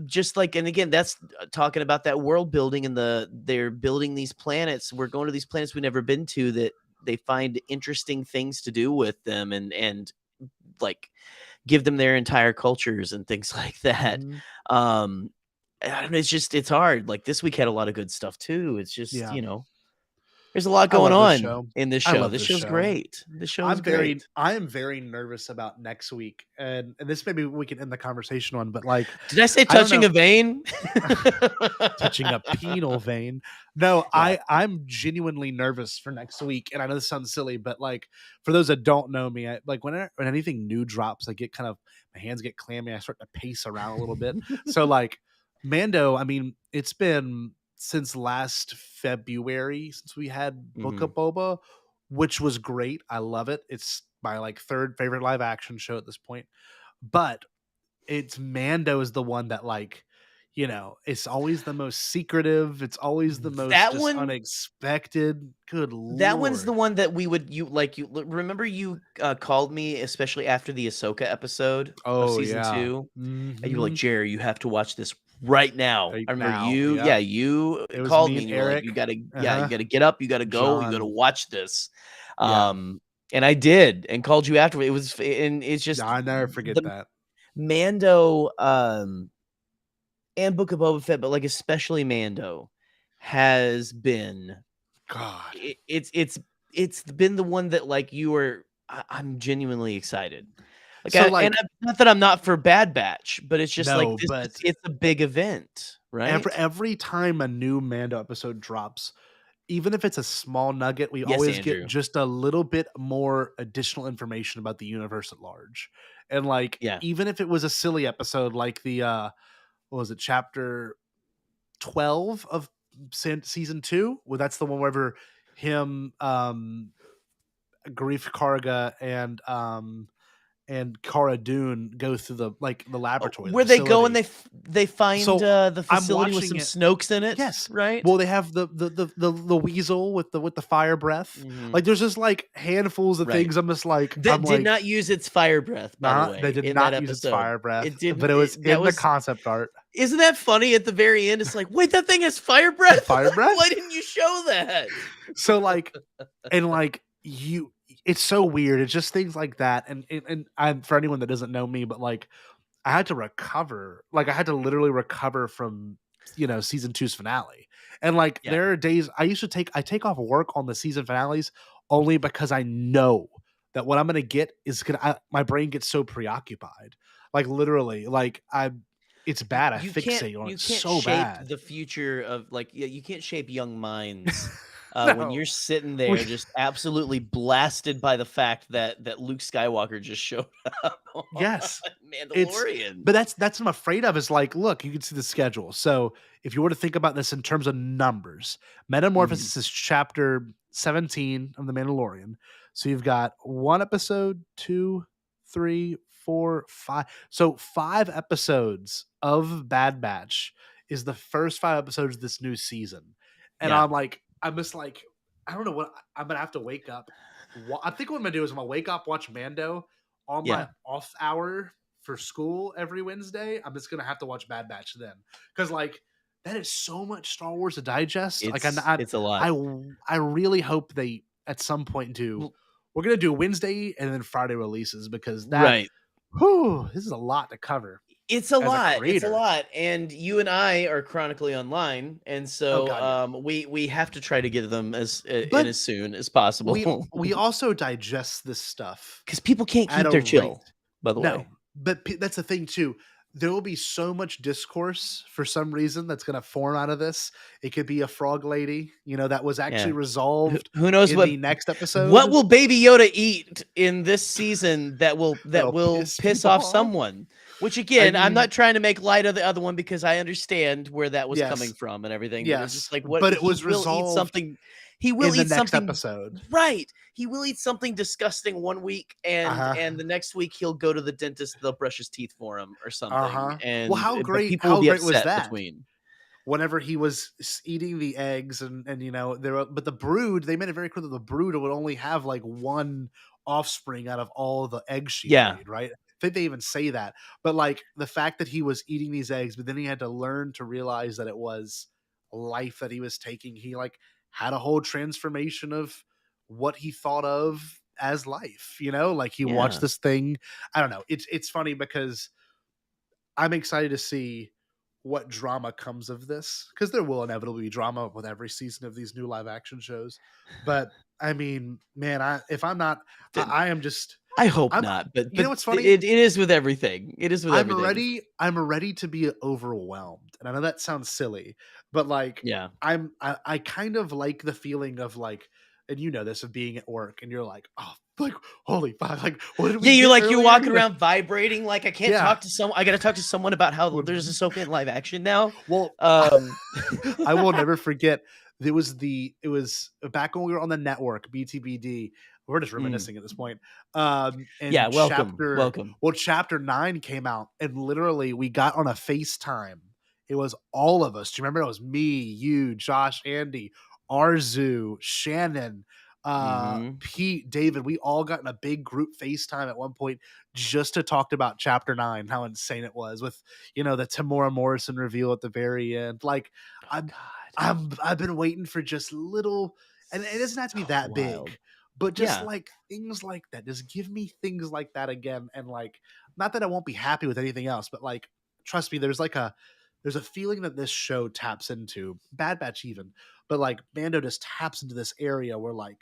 Just like, and again, that's talking about that world building and they're building these planets. We're going to these planets we've never been to that they find interesting things to do with them and like give them their entire cultures and things like that. Mhm. Um, I don't know, it's hard. Like this week had a lot of good stuff too. It's just, Yeah. there's a lot I going love this on show. in this I show. love This this show's show. great. This show is great. I am very nervous about next week. And this maybe we can end the conversation on, but like Did I say I don't touching know. a vein? Touching a penal vein. No, Yeah. I'm genuinely nervous for next week. And I know this sounds silly, but like for those that don't know me, like when anything new drops, I get kind of my hands get clammy. I start to pace around a little bit. So like Mando, I mean, it's been since last February since we had Book Mhm. of Boba, which was great. I love it. It's my like third favorite live action show at this point. But it's Mando is the one that like, it's always the most secretive. It's always the most That just one unexpected. Good that one's the lord. one that we would remember you called me, especially after the Ahsoka episode of Oh season yeah. 2, and you were like, Mhm. "Jerry, you have to watch this right now." Right I remember now. you Yep. yeah, you It was called me me and and you were like, Eric. "You gotta yeah, you Uh-huh. gotta get up, you gotta go, you gotta John. watch this." Yeah. And I did and called you after. It was and it's Yeah, just I never forget the that. Mando, and Book of Boba Fett, but, like, especially Mando has been God. it's been the one that, like, I'm genuinely excited. Like, So like not that I'm not for Bad Batch, but it's just like no, but it's a big event, right? every time a new Mando episode drops, even if it's a small nugget, we Yes, always get Andrew. just a little bit more additional information about the universe at large. And like, Yeah. even if it was a silly episode, like the what was it, chapter 12 of season 2? Well, that's the one wherever him, Grief Karga and Cara Dune go through the Oh, laboratory, the where they go and facility. they find, So the I'm facility with watching some it. Snokes in it, Yes. right? Well, they have the weasel with the fire breath. Mhm. Like there's just like handfuls of Right. things. I'm just like That did not use its fire breath, by the nah, they way, did in that not use its episode. fire breath, It didn't but it was that in the was concept art. Isn't that funny at the very end? It's like, "Wait, that thing has fire breath? Fire Why breath. didn't you show that?" So like and like it's so weird. It's just things like that. And I'm for anyone that doesn't know me, but like I had to recover. Like I had to literally recover from season two's finale. And like Yeah. there are days I take off work on the season finales only because I know that what I'm gonna get is my brain gets so preoccupied. Like literally, like it's bad. I fixate on it You can't so shape bad. the future of like yeah, you can't shape young minds when No. you're sitting We there just absolutely blasted by the fact that Luke Skywalker just showed up on Yes. It's Mandalorian. but that's what I'm afraid of is like, look, you can see the schedule. So if you were to think about this in terms of numbers, Mhm. Metamorphosis is chapter 17 of The Mandalorian. So you've got one episode, two, three, four, five. So 5 episodes of Bad Batch is the first 5 episodes of this new season. And Yeah. I'm just like, I don't know what I'm gonna have to wake up. I think what I'm gonna do is I'm gonna wake up, watch Mando on my Yeah. off hour for school every Wednesday. I'm just gonna have to watch Bad Batch then, because like that is so much Star Wars to digest. Like It's a lot. I really hope they at some point do. Well, We're gonna do Wednesday and then Friday releases because that right. Whew, this is a lot to cover. It's a As a lot. It's a creator. lot. And you and I are chronically online, and Oh so god, yeah. we have to try to get them in But as soon as possible. we also digest this stuff Because people can't at keep a their rate. chill, by the No, way. but that's the thing too. There will be so much discourse for some reason that's going to form out of this. It could be a frog lady, that was actually Yeah. resolved Who knows in what the next what episode. will Baby Yoda eat in this season that That'll will piss piss people off off. someone? Which I again, I'm mean, not trying to make light of the other one because I understand where that was coming yes, from and everything, but it's just yes, like what but it he was will eat resolved something. He will in the eat next something episode. right. He will eat something disgusting one week, and Uh-huh. the next week he'll go to the dentist. They'll brush his teeth for him or something, Uh-huh. Well, and how but great people will how be great was upset that? between. Whenever he was eating the eggs and there were, but the brood, they made it very clear that the brood would only have like one offspring out of all the eggs she Yeah, laid, right? I think they even say that. But like the fact that he was eating these eggs, but then he had to learn to realize that it was life that he was taking. He like had a whole transformation of what he thought of as life, like he watched yeah, this thing. I don't know. It's funny because I'm excited to see what drama comes of this, because there will inevitably be drama with every season of these new live action shows. But I mean, man, if I'm not, I am just, I hope I'm, not, but what's funny? it is with everything. It is with everything. I'm ready to be overwhelmed, and I know that sounds silly, but like, Yeah. I kind of like the feeling of like, and this of being at work, and you're like, oh, like holy fuck, like what did Yeah, we get you're earlier? walking around vibrating like I can't Yeah. talk to someone. I gotta talk to someone about how What- there's Ahsoka in live action now. Well, Um, I will never forget. It was back when we were on the network, BTBD. We're just mm, reminiscing at this point. yeah, And welcome. chapter 9 came out, and literally we got on a FaceTime. It was all of us. Do you remember? It was me, you, Josh, Andy, Arzu, Shannon, Mhm. Pete, David. We all got in a big group FaceTime at one point just to talk about chapter 9, how insane it was with the Tamora Morrison reveal at the very end. Like, Oh I'm God, I've been waiting for just little, and it doesn't have to be so that big, wild. but just Yeah, like things like that. Just give me things like that again. And like, not that I won't be happy with anything else, but like, trust me, there's a feeling that this show taps into, Bad Batch even, but like Mando just taps into this area where like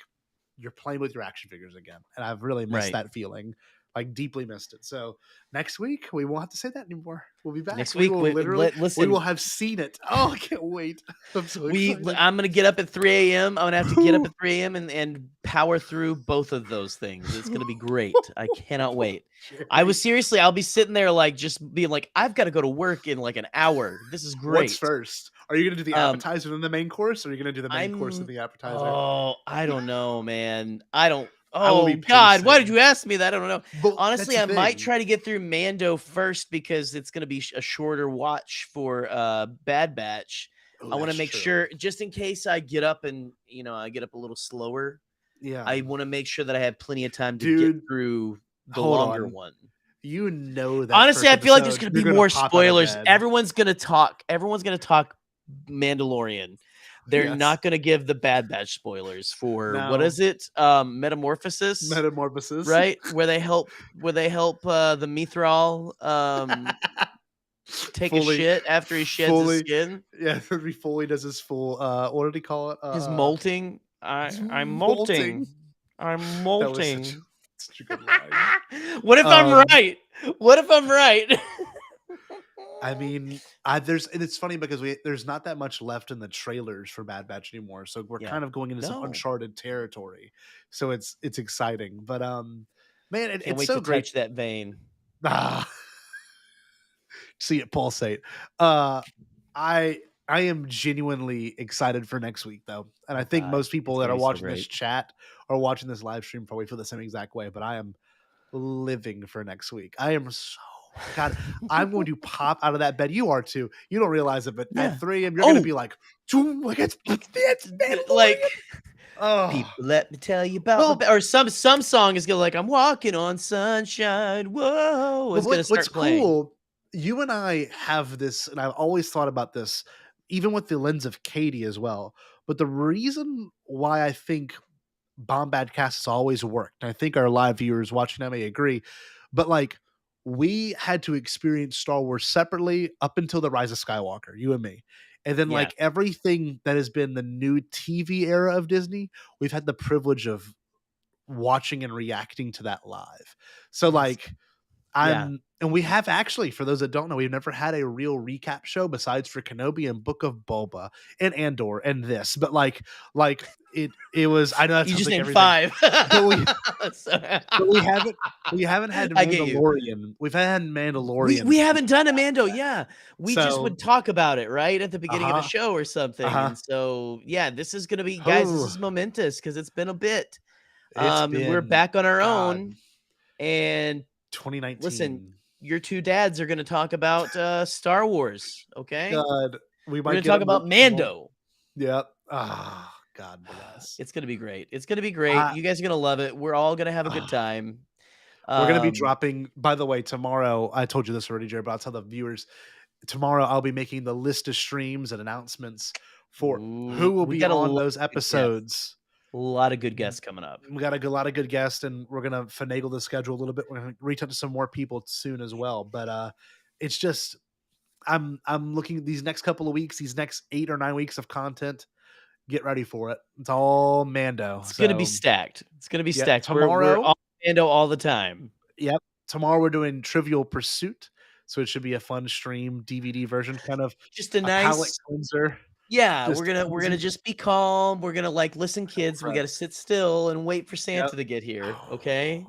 you're playing with your action figures again. And I've really missed right. that feeling, like deeply missed it. So next week we won't have to say that anymore. We'll be back. Next We week, will literally, we will listen. have seen it. Oh, I can't wait. I'm so excited. I'm gonna get up at 3 a.m. I'm gonna have to get up at 3 a.m. and power through both of those things. It's gonna be great. I cannot wait. I was seriously, I'll be sitting there like just being like, I've got to go to work in like an hour. This is What's great. first? Are you going to do the Um, appetizer and the main course, or are you going to do the main course and I'm the appetizer? oh, I don't know, man. I don't I will be oh God, why did pacing. you ask me that? I don't know. But that's Honestly, the I might thing. try to get through Mando first because it's gonna be a shorter watch for Bad Batch. Oh, I want that's to make true. sure just in case I get up and I get up a little slower. Yeah. I want to make sure that I have plenty of time to get Dude, through the hold longer on. one. That Honestly, first I feel like there's episode, gonna you're be going to more pop out of spoilers. bed. Everyone's gonna talk. Everyone's gonna talk Mandalorian. They're Yes. not gonna give the Bad Batch spoilers for what No. is it? Metamorphosis, Metamorphosis. right? Where they help the Mithral take a fully, shit after he sheds his fully, skin. yeah, he fully does his full, what did he call it? His molting. It's I'm molting. molting. I'm That was such molting. a good line. What if I'm Um, right? What if I'm right? I mean, and it's funny because there's not that much left in the trailers for Bad Batch anymore, so we're Yeah. kind of going into some No. uncharted territory. So it's exciting, but man, Can't it's wait so to great. touch that vein. Ah, see it pulsate. Uh, I I am genuinely excited for next week though, and I Oh think God. most people It's that gonna are be so watching this great. chat or watching this live stream probably feel the same exact way. But I am living for next week. I am so God. I'm going to pop out of that bed. You are too. You don't realize it, but Yeah. at 3 a.m. you're going to Oh, be like, like it's like Mandalorian. Oh people, let me tell you about well, or some song is gonna like I'm walking on sunshine. Whoa, but it's gonna what's start playing. cool? You and I have this, and I've always thought about this, even with the lens of Katie as well. But the reason why I think Bombadcast has always worked, and I think our live viewers watching that may agree, but like we had to experience Star Wars separately up until The Rise of Skywalker, you and me. And then like everything that has been the new TV era of Disney, we've had the privilege of watching and reacting to that live. So like and we have actually, for those that don't know, we've never had a real recap show besides for Kenobi and Book of Boba and Andor and this, but like it was, I know that you sounds just like named everything, 5. but we haven't had Mandalorian. We've had Mandalorian. We haven't done a Mando, we just So would talk about it right at the beginning of a show or something, and so this is gonna be, guys, this is momentous because it's been a bit. And we're back on our own, and 2019. Listen, your two dads are going to talk about Star Wars. Okay, God, we're going to talk about Mando. Yep. Oh, God bless. It's going to be great. It's going to be great. You guys are going to love it. We're all going to have a good time. We're going to be dropping, by the way, tomorrow. I told you this already, Jared, but I'll tell the viewers. Tomorrow, I'll be making the list of streams and announcements for who will be on those episodes. A lot of good guests coming up. We got a lot of good guests, and we're gonna finagle the schedule a little bit. We're gonna reach out to some more people soon as well. But it's just I'm looking at these next couple of weeks, these next 8 or 9 weeks of content. Get ready for it. It's all Mando. It's gonna be stacked. It's gonna be stacked. Tomorrow, we're all Mando all the time. Yep. Tomorrow we're doing Trivial Pursuit, so it should be a fun stream DVD version, kind of just a nice palate cleanser. Yeah, we're gonna just be calm. We're gonna like listen, kids. We gotta sit still and wait for Santa to get here. Okay.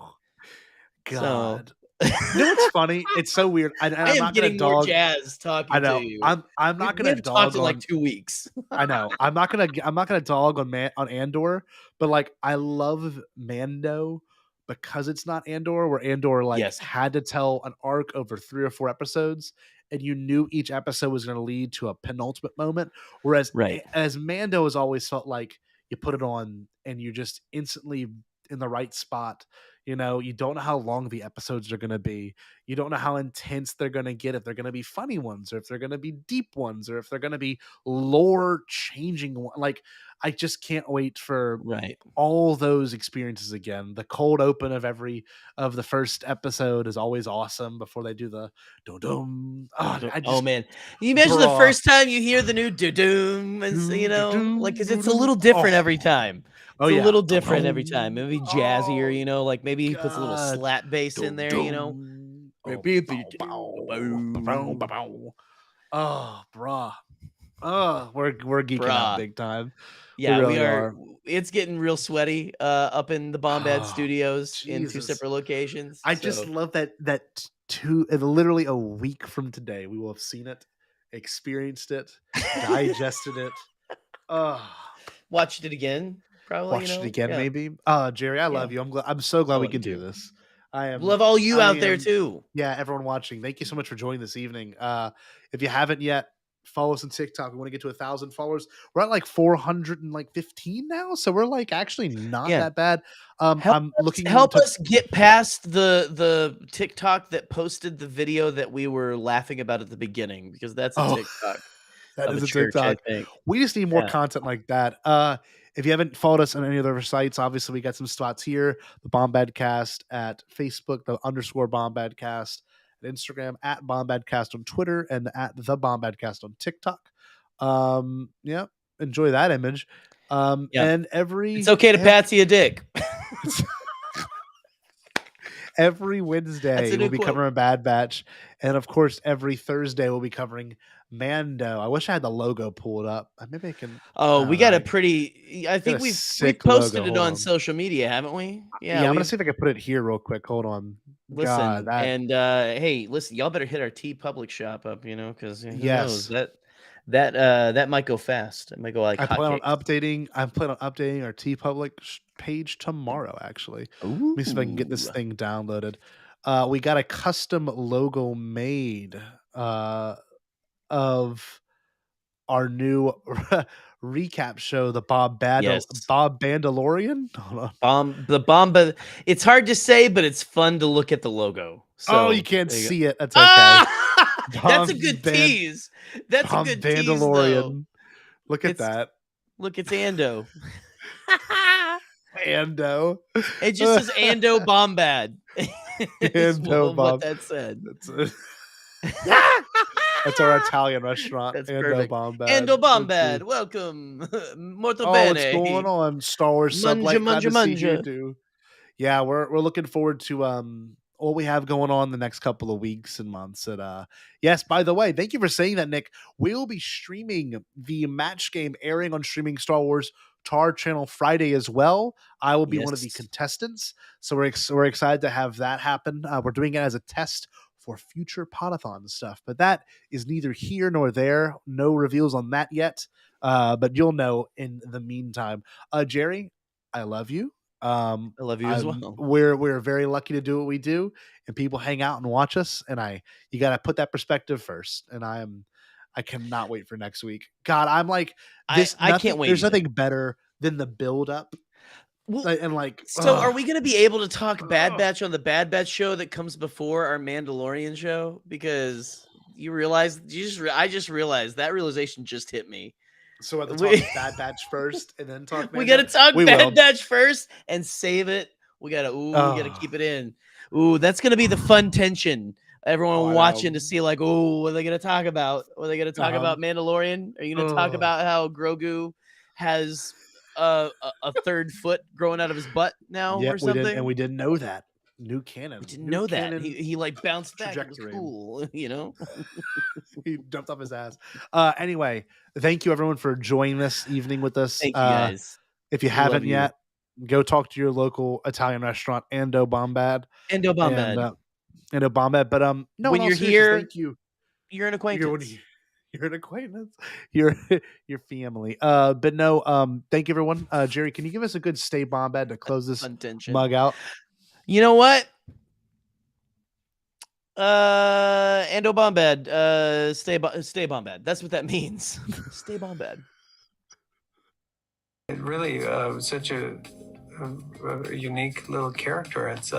God, you know what's funny? It's so weird. I'm not getting gonna more jazz talking. I know. To you. I'm not gonna dog talked on in like 2 weeks. I know. I'm not gonna dog on Andor, but like I love Mando because it's not Andor, where Andor had to tell an arc over 3 or 4 episodes, and you knew each episode was going to lead to a penultimate moment. Whereas as Mando has always felt like you put it on and you're just instantly in the right spot. You know, you don't know how long the episodes are going to be. You don't know how intense they're going to get, if they're going to be funny ones, or if they're going to be deep ones, or if they're going to be lore changing. Like, I just can't wait for all those experiences again. The cold open of the first episode is always awesome before they do the dum. Oh man, you imagine the first time you hear the new dum, and like, because it's a little different every time. It's a little different every time. Maybe jazzier, like maybe he puts a little slap bass in there, Oh, bruh. Oh, we're geeking out big time. Yeah, we are. It's getting real sweaty up in the Bombad studios in 2 separate locations. I just love that literally a week from today, we will have seen it, experienced it, digested it. Watched it again. Probably watched it again, maybe. Jerry, I love you. I'm so glad we can do this. I love all you out there too. Yeah, everyone watching. Thank you so much for joining this evening. If you haven't yet, follow us on TikTok. We want to get to 1,000 followers. We're at like 415 now, so we're like actually not that bad. Help us get past the TikTok that posted the video that we were laughing about at the beginning, because that's a TikTok. That is a TikTok. We just need more content like that. If you haven't followed us on any of the other sites, obviously we got some spots here. The Bombadcast at Facebook, the _Bombadcast at Instagram, at Bombadcast on Twitter, and at the Bombadcast on TikTok. Enjoy that image. And it's okay to patsy a dick. Every Wednesday we'll be covering Bad Batch, and of course every Thursday we'll be covering Mando. I wish I had the logo pulled up. Maybe I can. We got a pretty. I think we've posted it on social media, haven't we? Yeah, I'm gonna see if I can put it here real quick. Hold on. Listen, hey, listen, y'all better hit our T Public shop up, because who knows, that might go fast. It might go like. I'm planning on updating our T Public page tomorrow. Actually, let me see if I can get this thing downloaded. We got a custom logo made of our new recap show, the Bombadorian. Bomba. It's hard to say, but it's fun to look at the logo. So, you can't see it. That's okay. That's a good tease. That's a good tease, though. Look at that. Look, it's Ando. Ando. It just says Ando Bombad. Is what Bob. that said. That's our Italian restaurant. That's Ando perfect. Bombad. Ando Let's see. Bombad, welcome. Molto Oh, what's bene. going on, Star Wars Manja, Sublight? Glad manja, to see you, manja. dude. Yeah, we're looking forward to what we have going on the next couple of weeks and months. And yes, by the way, thank you for saying that, Nick. We'll be streaming the match game airing on Streaming Star Wars to our channel Friday as well. I will be one of the Yes. contestants, so we're excited to have that happen. We're doing it as a test for future podathon stuff, but that is neither here nor there. No reveals on that yet, but you'll know in the meantime. Jerry, I love you. I love you as well. We're very lucky to do what we do, and people hang out and watch us. And you got to put that perspective first. And I cannot wait for next week. God, I'm like this. I can't wait. There's either. nothing better than the build up. Well, And like, so are we going to be able to talk Bad Batch on the Bad Batch show that comes before our Mandalorian show? Because you realize, I just realized that realization just hit me. So we have to talk Bad Batch first, and then talk. We got to talk Bad Batch first and save it. We got to keep it in. Ooh, that's going to be the fun tension. Everyone watching to see like, oh, what are they going to talk about? Are they going to talk about Mandalorian? Are you going to talk about how Grogu has a third foot growing out of his butt now or something? We didn't know that. New canon. We didn't know that. He like bounced back. It was cool, you know. He jumped off his ass. Anyway, thank you everyone for joining this evening with us. Thank you guys. If you haven't yet, go talk to your local Italian restaurant, Ando Bombad. Ando Bombad. Ando Bombad. But no, when you're here, thank you. You're an acquaintance. You're an acquaintance. You're your family. But no, thank you everyone. Jerry, can you give us a good Stay Bombad to close this mug out? You know what? Ando Bombad. Stay Bombad. That's what that means. Stay Bombad. It really such a unique little character. It's